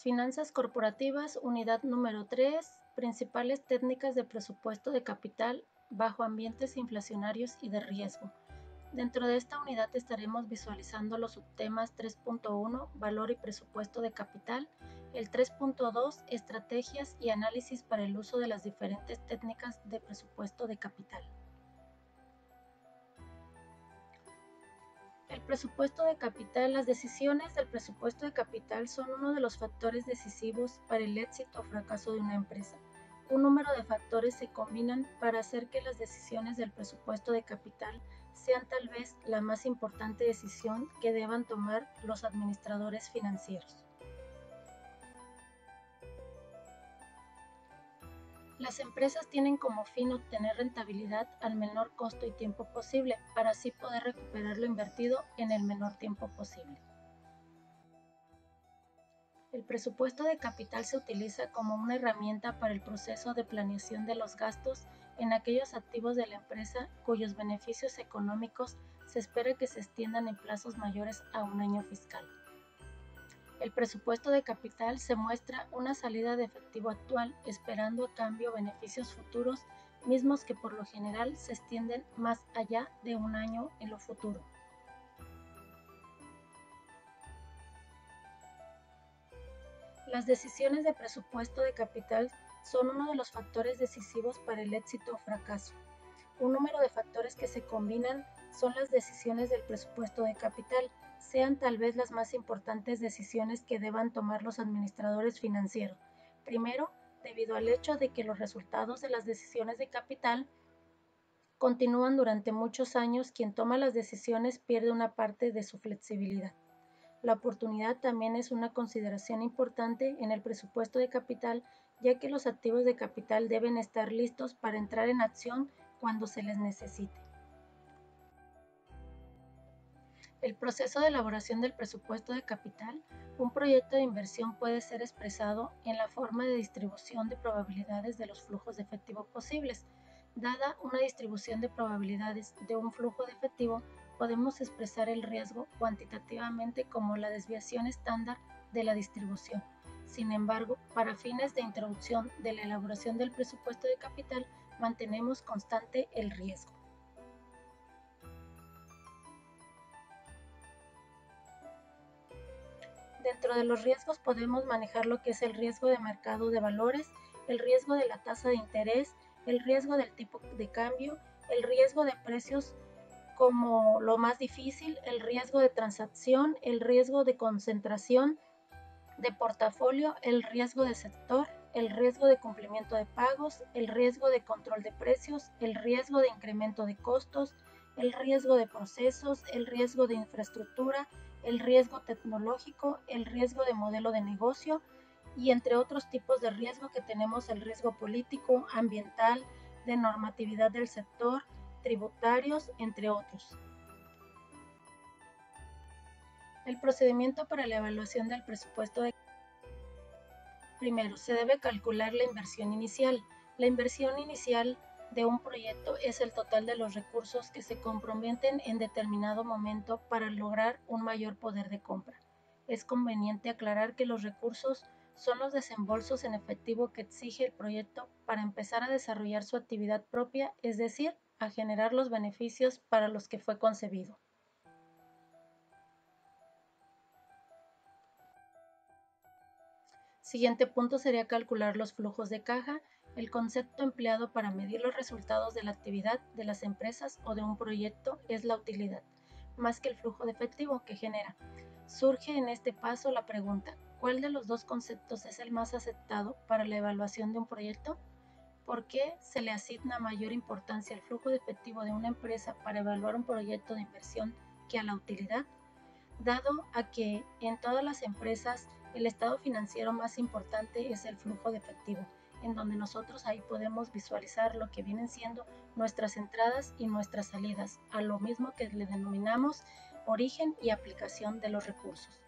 Finanzas corporativas, unidad número 3, principales técnicas de presupuesto de capital bajo ambientes inflacionarios y de riesgo. Dentro de esta unidad estaremos visualizando los subtemas 3.1, valor y presupuesto de capital, el 3.2, estrategias y análisis para el uso de las diferentes técnicas de presupuesto de capital. El presupuesto de capital. Las decisiones del presupuesto de capital son uno de los factores decisivos para el éxito o fracaso de una empresa. Un número de factores se combinan para hacer que las decisiones del presupuesto de capital sean tal vez la más importante decisión que deban tomar los administradores financieros. Las empresas tienen como fin obtener rentabilidad al menor costo y tiempo posible, para así poder recuperar lo invertido en el menor tiempo posible. El presupuesto de capital se utiliza como una herramienta para el proceso de planeación de los gastos en aquellos activos de la empresa cuyos beneficios económicos se espera que se extiendan en plazos mayores a un año fiscal. El presupuesto de capital se muestra una salida de efectivo actual, esperando a cambio beneficios futuros, mismos que por lo general se extienden más allá de un año en lo futuro. Las decisiones de presupuesto de capital son uno de los factores decisivos para el éxito o fracaso. Un número de factores que se combinan son las decisiones del presupuesto de capital, sean tal vez las más importantes decisiones que deban tomar los administradores financieros. Primero, debido al hecho de que los resultados de las decisiones de capital continúan durante muchos años, quien toma las decisiones pierde una parte de su flexibilidad. La oportunidad también es una consideración importante en el presupuesto de capital, ya que los activos de capital deben estar listos para entrar en acción cuando se les necesite. El proceso de elaboración del presupuesto de capital. Un proyecto de inversión puede ser expresado en la forma de distribución de probabilidades de los flujos de efectivo posibles. Dada una distribución de probabilidades de un flujo de efectivo, podemos expresar el riesgo cuantitativamente como la desviación estándar de la distribución. Sin embargo, para fines de introducción de la elaboración del presupuesto de capital, mantenemos constante el riesgo. Dentro de los riesgos podemos manejar lo que es el riesgo de mercado de valores, el riesgo de la tasa de interés, el riesgo del tipo de cambio, el riesgo de precios como lo más difícil, el riesgo de transacción, el riesgo de concentración de portafolio, el riesgo de sector, el riesgo de cumplimiento de pagos, el riesgo de control de precios, el riesgo de incremento de costos, el riesgo de procesos, el riesgo de infraestructura, el riesgo tecnológico, el riesgo de modelo de negocio y entre otros tipos de riesgo que tenemos el riesgo político, ambiental, de normatividad del sector, tributarios, entre otros. El procedimiento para la evaluación del presupuesto de Primero, se debe calcular la inversión inicial. La inversión inicial de un proyecto es el total de los recursos que se comprometen en determinado momento para lograr un mayor poder de compra. Es conveniente aclarar que los recursos son los desembolsos en efectivo que exige el proyecto para empezar a desarrollar su actividad propia, es decir, a generar los beneficios para los que fue concebido. Siguiente punto sería calcular los flujos de caja, el concepto empleado para medir los resultados de la actividad de las empresas o de un proyecto es la utilidad, más que el flujo de efectivo que genera. Surge en este paso la pregunta, ¿cuál de los dos conceptos es el más aceptado para la evaluación de un proyecto? ¿Por qué se le asigna mayor importancia al flujo de efectivo de una empresa para evaluar un proyecto de inversión que a la utilidad? Dado a que en todas las empresas el estado financiero más importante es el flujo de efectivo, en donde nosotros ahí podemos visualizar lo que vienen siendo nuestras entradas y nuestras salidas, a lo mismo que le denominamos origen y aplicación de los recursos.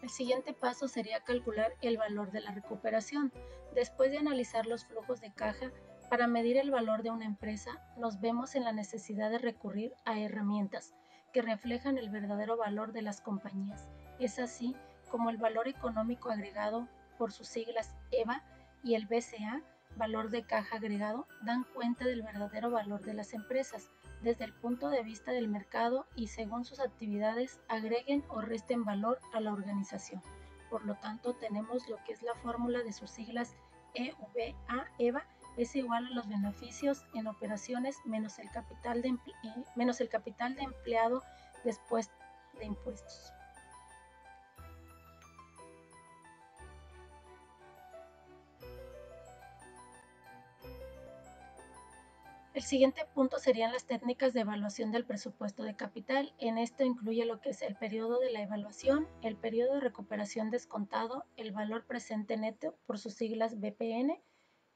El siguiente paso sería calcular el valor de la recuperación. Después de analizar los flujos de caja, para medir el valor de una empresa, nos vemos en la necesidad de recurrir a herramientas que reflejan el verdadero valor de las compañías. Es así como el valor económico agregado, por sus siglas EVA, y el BCA, valor de caja agregado, dan cuenta del verdadero valor de las empresas, desde el punto de vista del mercado y según sus actividades agreguen o resten valor a la organización. Por lo tanto, tenemos lo que es la fórmula de sus siglas EVA, es igual a los beneficios en operaciones menos el capital de empleado después de impuestos. El siguiente punto serían las técnicas de evaluación del presupuesto de capital. En esto incluye lo que es el periodo de la evaluación, el periodo de recuperación descontado, el valor presente neto, por sus siglas BPN,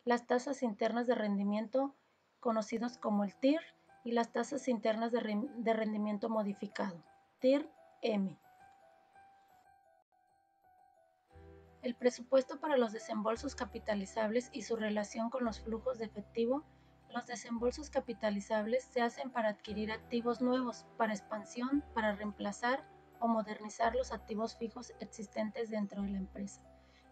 las tasas internas de rendimiento, conocidos como el TIR, y las tasas internas de rendimiento modificado, TIR-M. El presupuesto para los desembolsos capitalizables y su relación con los flujos de efectivo. Los desembolsos capitalizables se hacen para adquirir activos nuevos, para expansión, para reemplazar o modernizar los activos fijos existentes dentro de la empresa.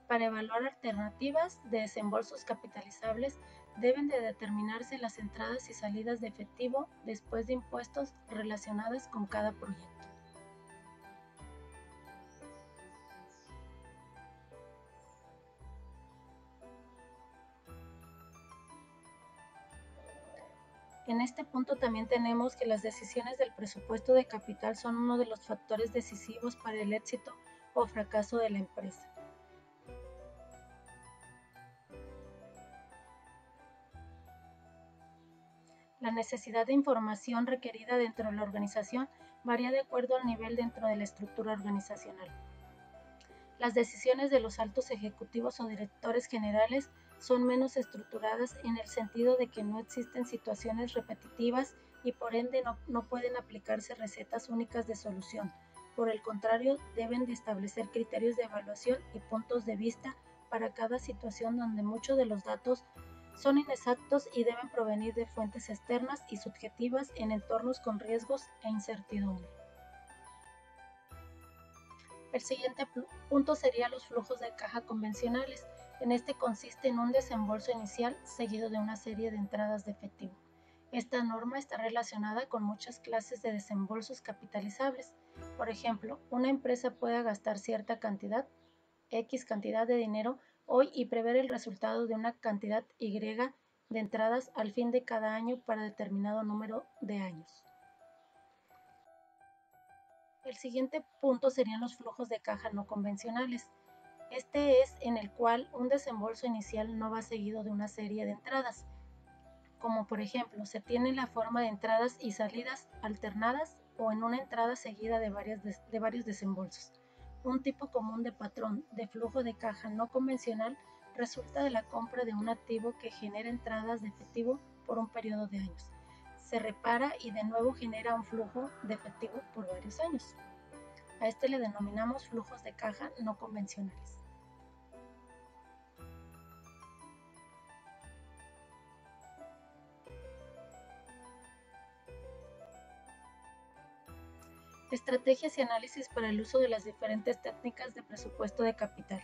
Para evaluar alternativas de desembolsos capitalizables deben de determinarse las entradas y salidas de efectivo después de impuestos relacionadas con cada proyecto. En este punto también tenemos que las decisiones del presupuesto de capital son uno de los factores decisivos para el éxito o fracaso de la empresa. La necesidad de información requerida dentro de la organización varía de acuerdo al nivel dentro de la estructura organizacional. Las decisiones de los altos ejecutivos o directores generales son menos estructuradas en el sentido de que no existen situaciones repetitivas y por ende no pueden aplicarse recetas únicas de solución. Por el contrario, deben de establecer criterios de evaluación y puntos de vista para cada situación donde muchos de los datos son inexactos y deben provenir de fuentes externas y subjetivas en entornos con riesgos e incertidumbre. El siguiente punto sería los flujos de caja convencionales. En este consiste en un desembolso inicial seguido de una serie de entradas de efectivo. Esta norma está relacionada con muchas clases de desembolsos capitalizables. Por ejemplo, una empresa puede gastar cierta cantidad, X cantidad de dinero hoy y prever el resultado de una cantidad Y de entradas al fin de cada año para determinado número de años. El siguiente punto serían los flujos de caja no convencionales. Este es en el cual un desembolso inicial no va seguido de una serie de entradas, como por ejemplo se tiene la forma de entradas y salidas alternadas o en una entrada seguida de varios desembolsos. Un tipo común de patrón de flujo de caja no convencional resulta de la compra de un activo que genera entradas de efectivo por un periodo de años. Se repara y de nuevo genera un flujo de efectivo por varios años. A este le denominamos flujos de caja no convencionales. Estrategias y análisis para el uso de las diferentes técnicas de presupuesto de capital.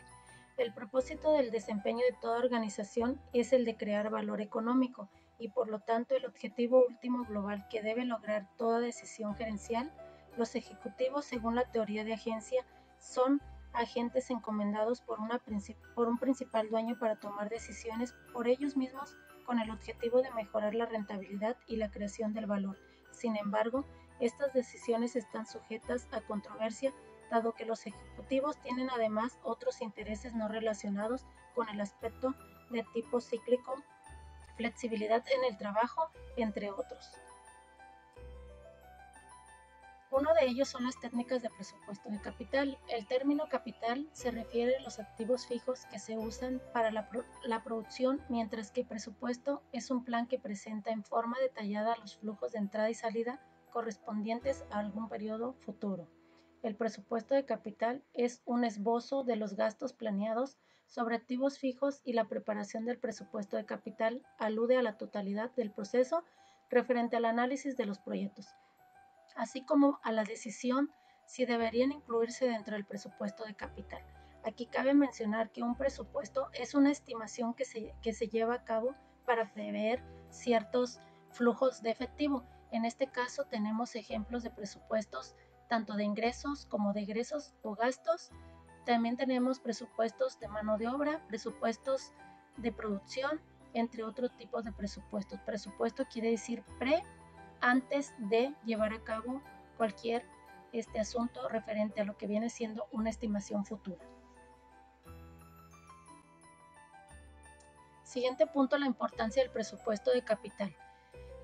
El propósito del desempeño de toda organización es el de crear valor económico y por lo tanto el objetivo último global que debe lograr toda decisión gerencial. Los ejecutivos, según la teoría de agencia, son agentes encomendados por un principal dueño para tomar decisiones por ellos mismos con el objetivo de mejorar la rentabilidad y la creación del valor. Sin embargo, estas decisiones están sujetas a controversia, dado que los ejecutivos tienen además otros intereses no relacionados con el aspecto de tipo cíclico, flexibilidad en el trabajo, entre otros. Uno de ellos son las técnicas de presupuesto de capital. El término capital se refiere a los activos fijos que se usan para la producción, mientras que presupuesto es un plan que presenta en forma detallada los flujos de entrada y salida correspondientes a algún periodo futuro. El presupuesto de capital es un esbozo de los gastos planeados sobre activos fijos y la preparación del presupuesto de capital alude a la totalidad del proceso referente al análisis de los proyectos, así como a la decisión si deberían incluirse dentro del presupuesto de capital. Aquí cabe mencionar que un presupuesto es una estimación que se lleva a cabo para prever ciertos flujos de efectivo. En este caso tenemos ejemplos de presupuestos tanto de ingresos como de egresos o gastos. También tenemos presupuestos de mano de obra, presupuestos de producción, entre otros tipos de presupuestos. Presupuesto quiere decir antes de llevar a cabo cualquier asunto referente a lo que viene siendo una estimación futura. Siguiente punto, la importancia del presupuesto de capital.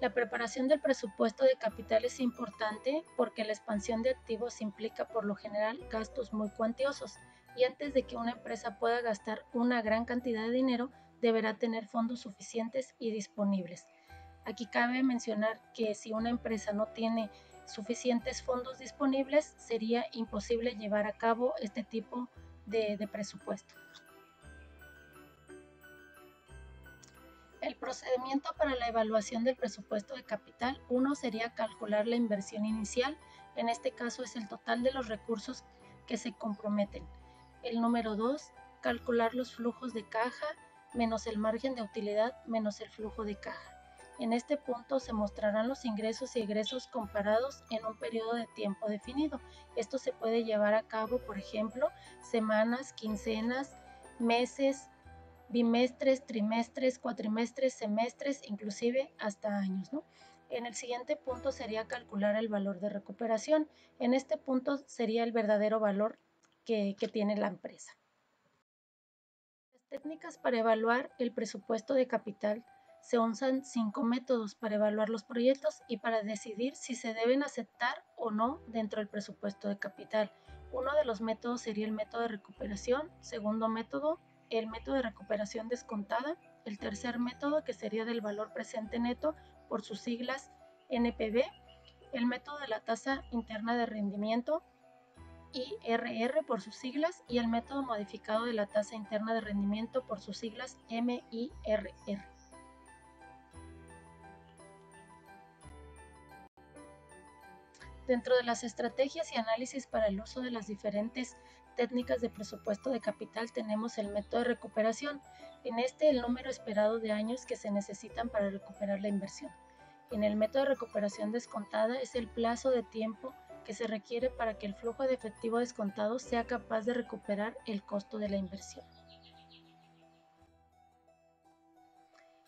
La preparación del presupuesto de capital es importante porque la expansión de activos implica por lo general gastos muy cuantiosos y antes de que una empresa pueda gastar una gran cantidad de dinero deberá tener fondos suficientes y disponibles. Aquí cabe mencionar que si una empresa no tiene suficientes fondos disponibles sería imposible llevar a cabo este tipo de presupuesto. El procedimiento para la evaluación del presupuesto de capital, uno sería calcular la inversión inicial, en este caso es el total de los recursos que se comprometen. El número 2, calcular los flujos de caja menos el margen de utilidad menos el flujo de caja. En este punto se mostrarán los ingresos y egresos comparados en un periodo de tiempo definido. Esto se puede llevar a cabo, por ejemplo, semanas, quincenas, meses, bimestres, trimestres, cuatrimestres, semestres, inclusive hasta años, ¿no? En el siguiente punto sería calcular el valor de recuperación. En este punto sería el verdadero valor que tiene la empresa. Las técnicas para evaluar el presupuesto de capital se usan 5 métodos para evaluar los proyectos y para decidir si se deben aceptar o no dentro del presupuesto de capital. Uno de los métodos sería el método de recuperación, segundo método, el método de recuperación descontada, el tercer método que sería del valor presente neto por sus siglas NPV, el método de la tasa interna de rendimiento, IRR por sus siglas, y el método modificado de la tasa interna de rendimiento por sus siglas MIRR. Dentro de las estrategias y análisis para el uso de las diferentes técnicas de presupuesto de capital tenemos el método de recuperación. En este, el número esperado de años que se necesitan para recuperar la inversión. En el método de recuperación descontada es el plazo de tiempo que se requiere para que el flujo de efectivo descontado sea capaz de recuperar el costo de la inversión.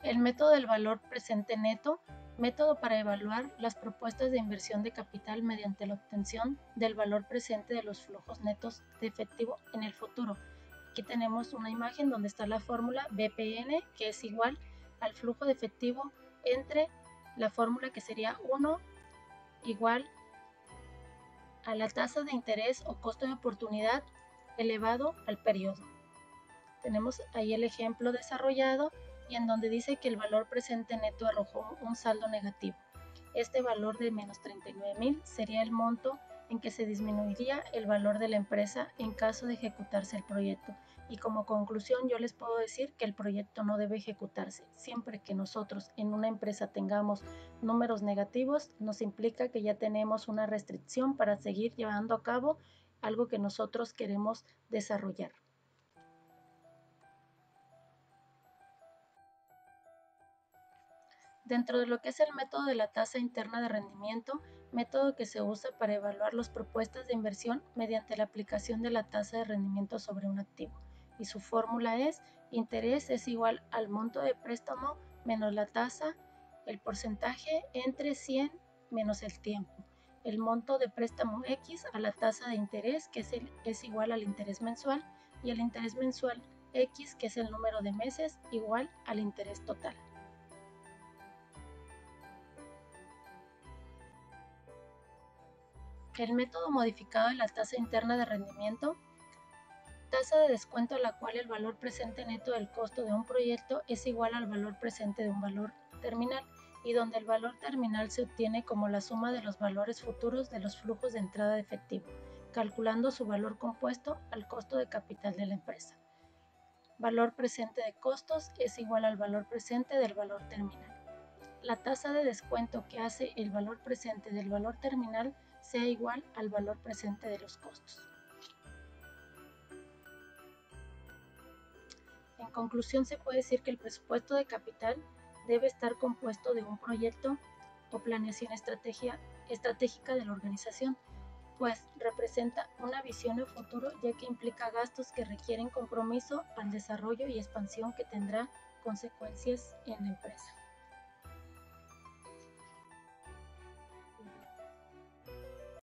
El método del valor presente neto, método para evaluar las propuestas de inversión de capital mediante la obtención del valor presente de los flujos netos de efectivo en el futuro. Aquí tenemos una imagen donde está la fórmula BPN, que es igual al flujo de efectivo entre la fórmula que sería 1 igual a la tasa de interés o costo de oportunidad elevado al periodo. Tenemos ahí el ejemplo desarrollado y en donde dice que el valor presente neto arrojó un saldo negativo. Este valor de menos 39,000 sería el monto en que se disminuiría el valor de la empresa en caso de ejecutarse el proyecto. Y como conclusión yo les puedo decir que el proyecto no debe ejecutarse. Siempre que nosotros en una empresa tengamos números negativos, nos implica que ya tenemos una restricción para seguir llevando a cabo algo que nosotros queremos desarrollar. Dentro de lo que es el método de la tasa interna de rendimiento, método que se usa para evaluar las propuestas de inversión mediante la aplicación de la tasa de rendimiento sobre un activo. Y su fórmula es: interés es igual al monto de préstamo menos la tasa, el porcentaje entre 100 menos el tiempo. El monto de préstamo X a la tasa de interés, que es igual al interés mensual, y el interés mensual X, que es el número de meses, igual al interés total. El método modificado de la tasa interna de rendimiento, tasa de descuento a la cual el valor presente neto del costo de un proyecto es igual al valor presente de un valor terminal, y donde el valor terminal se obtiene como la suma de los valores futuros de los flujos de entrada de efectivo, calculando su valor compuesto al costo de capital de la empresa. Valor presente de costos es igual al valor presente del valor terminal. La tasa de descuento que hace el valor presente del valor terminal sea igual al valor presente de los costos. En conclusión, se puede decir que el presupuesto de capital debe estar compuesto de un proyecto o planeación estratégica de la organización, pues representa una visión a futuro, ya que implica gastos que requieren compromiso al desarrollo y expansión que tendrá consecuencias en la empresa.